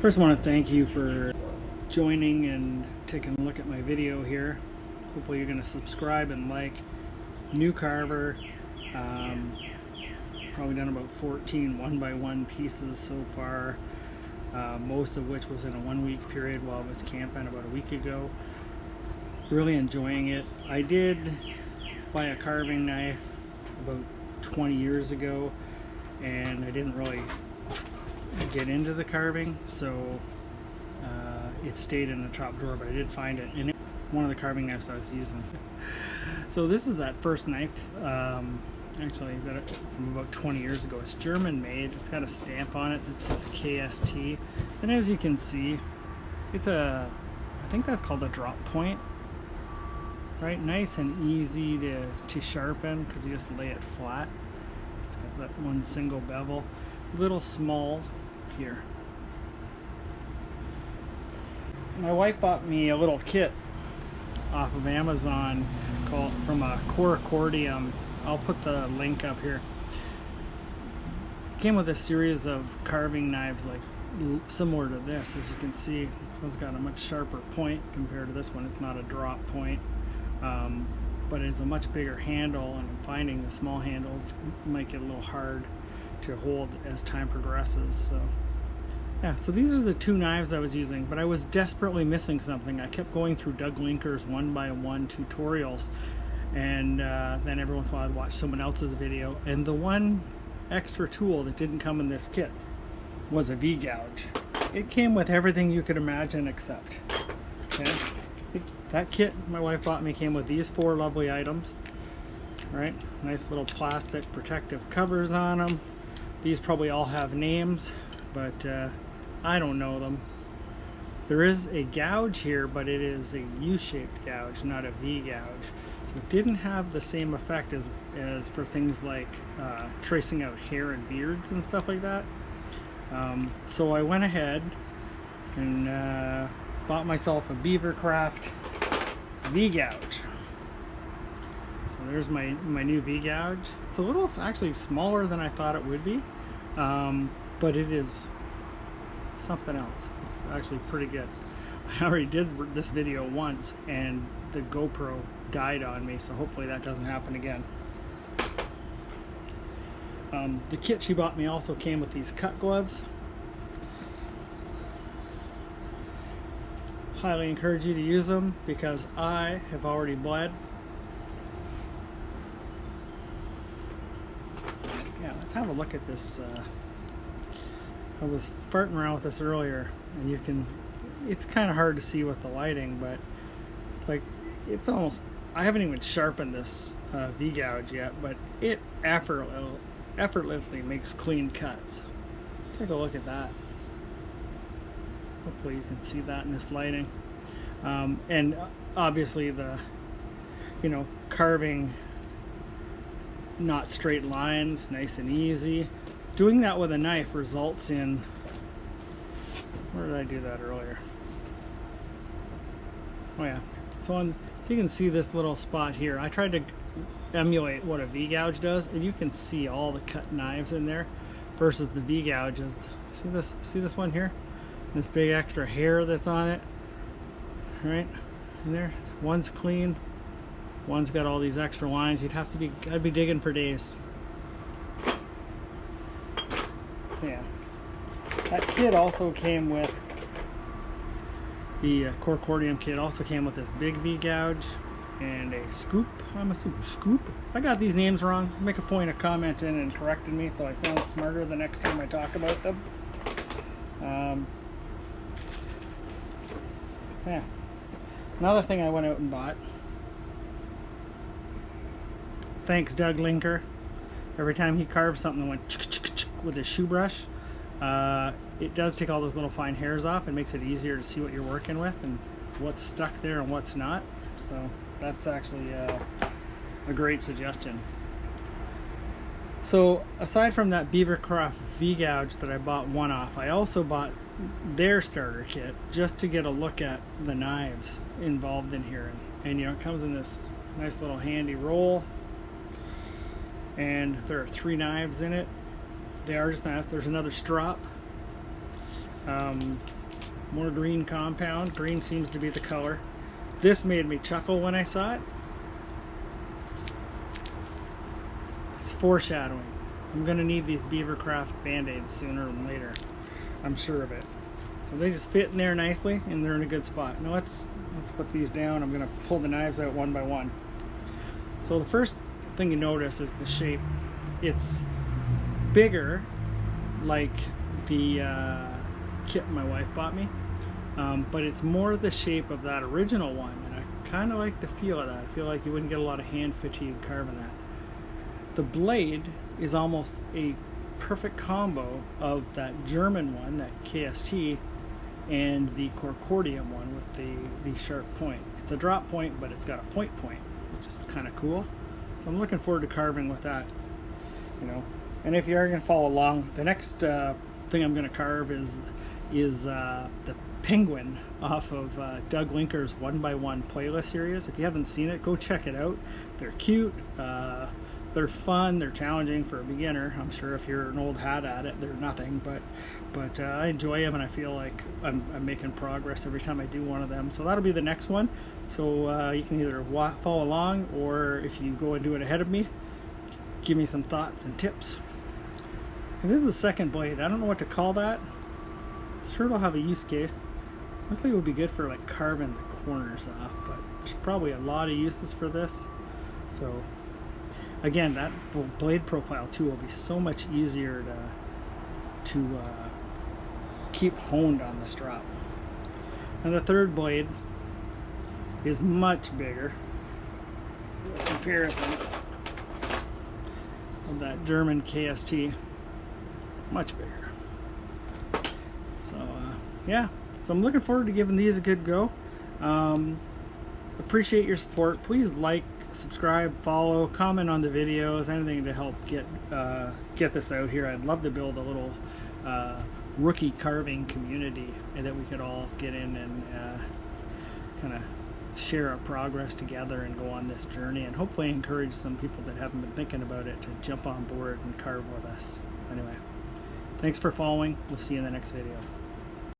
First, I want to thank you for joining and taking a look at my video here. Hopefully you're going to subscribe and like. New carver. Probably done about 14 1x1 pieces so far, most of which was in a 1 week period while I was camping about a week ago. Really enjoying it. I did buy a carving knife about 20 years ago and I didn't really get into the carving, so it stayed in the top drawer, but I did find it in one of the carving knives I was using. So this is that first knife, actually from about 20 years ago. It's German made. It's got a stamp on it that says KST, and as you can see, it's I think that's called a drop point, right? Nice and easy to sharpen because you just lay it flat. It's got that one single bevel. A little small here. My wife bought me a little kit off of Amazon from a Coracordium. I'll put the link up here. It came with a series of carving knives like similar to this. As you can see, this one's got a much sharper point compared to this one. It's not a drop point, but it's a much bigger handle, and I'm finding the small handles might get a little hard to hold as time progresses. So yeah, so these are the two knives I was using, but I was desperately missing something. I kept going through Doug Linker's 1x1 tutorials, and then every once in a while I'd watch someone else's video, and the one extra tool that didn't come in this kit was a V-gouge. It came with everything you could imagine except. Okay? That kit my wife bought me came with these 4 lovely items. Right? Nice little plastic protective covers on them. These probably all have names, but I don't know them. There is a gouge here, but it is a U-shaped gouge, not a V-gouge. So it didn't have the same effect as for things like tracing out hair and beards and stuff like that. So I went ahead and bought myself a Beavercraft V-gouge. So there's my new V-gouge. It's a little actually smaller than I thought it would be, but it is something else. It's actually pretty good. I already did this video once and the GoPro died on me, so hopefully that doesn't happen again. The kit she bought me also came with these cut gloves. Highly encourage you to use them because I have already bled. Yeah, let's have a look at this. I was farting around with this earlier, and it's kind of hard to see with the lighting, but like it's almost, I haven't even sharpened this V-gouge yet, but it effortlessly makes clean cuts. Take a look at that. Hopefully you can see that in this lighting. And obviously the, carving not straight lines, nice and easy. Doing that with a knife results in, where did I do that earlier? Oh yeah, so you can see this little spot here. I tried to emulate what a V-gouge does, and you can see all the cut knives in there versus the V-gouges. See this one here? This big extra hair that's on it, right? In there, one's clean, one's got all these extra lines. I'd be digging for days. Yeah, that kit also came with the Coracordium kit. Also came with this big V-gouge and a scoop. I'm assuming scoop. If I got these names wrong, make a point of commenting and correcting me so I sound smarter the next time I talk about them. Yeah. Another thing I went out and bought. Thanks, Doug Linker. Every time he carves something that went with his shoe brush, it does take all those little fine hairs off and makes it easier to see what you're working with and what's stuck there and what's not. So that's actually a great suggestion. So aside from that Beavercraft V-gouge that I bought one off, I also bought their starter kit just to get a look at the knives involved in here. And it comes in this nice little handy roll, and there are 3 knives in it. They are just nice. There's another strap. More green compound. Green seems to be the color. This made me chuckle when I saw it. It's foreshadowing. I'm going to need these Beavercraft Band-Aids sooner than later. I'm sure of it. So they just fit in there nicely, and they're in a good spot. Now let's put these down. I'm going to pull the knives out one by one. So the first thing you notice is the shape. It's bigger, like the kit my wife bought me, but it's more the shape of that original one, and I kind of like the feel of that. I feel like you wouldn't get a lot of hand fatigue carving that. The blade is almost a perfect combo of that German one, that KST, and the Corcordium one with the sharp point. It's a drop point, but it's got a point, which is kind of cool. So I'm looking forward to carving with that, you know. And if you are going to follow along, the next thing I'm going to carve is the penguin off of Doug Linker's 1x1 playlist series. If you haven't seen it, go check it out. They're cute, they're fun, they're challenging for a beginner. I'm sure if you're an old hat at it, they're nothing, but I enjoy them, and I feel like I'm making progress every time I do one of them. So that'll be the next one. So you can either follow along, or if you go and do it ahead of me, give me some thoughts and tips. And this is the second blade. I don't know what to call that. Sure, it'll have a use case. Looks like it would be good for like carving the corners off, but there's probably a lot of uses for this. So again, that blade profile too will be so much easier to keep honed on this drop. And the third blade is much bigger in comparison of that German KST. Much bigger. So yeah, so I'm looking forward to giving these a good go. Appreciate your support. Please like, subscribe, follow, comment on the videos, anything to help get this out here. I'd love to build a little rookie carving community, and that we could all get in and kind of share our progress together and go on this journey, and hopefully encourage some people that haven't been thinking about it to jump on board and carve with us. Anyway, thanks for following. We'll see you in the next video.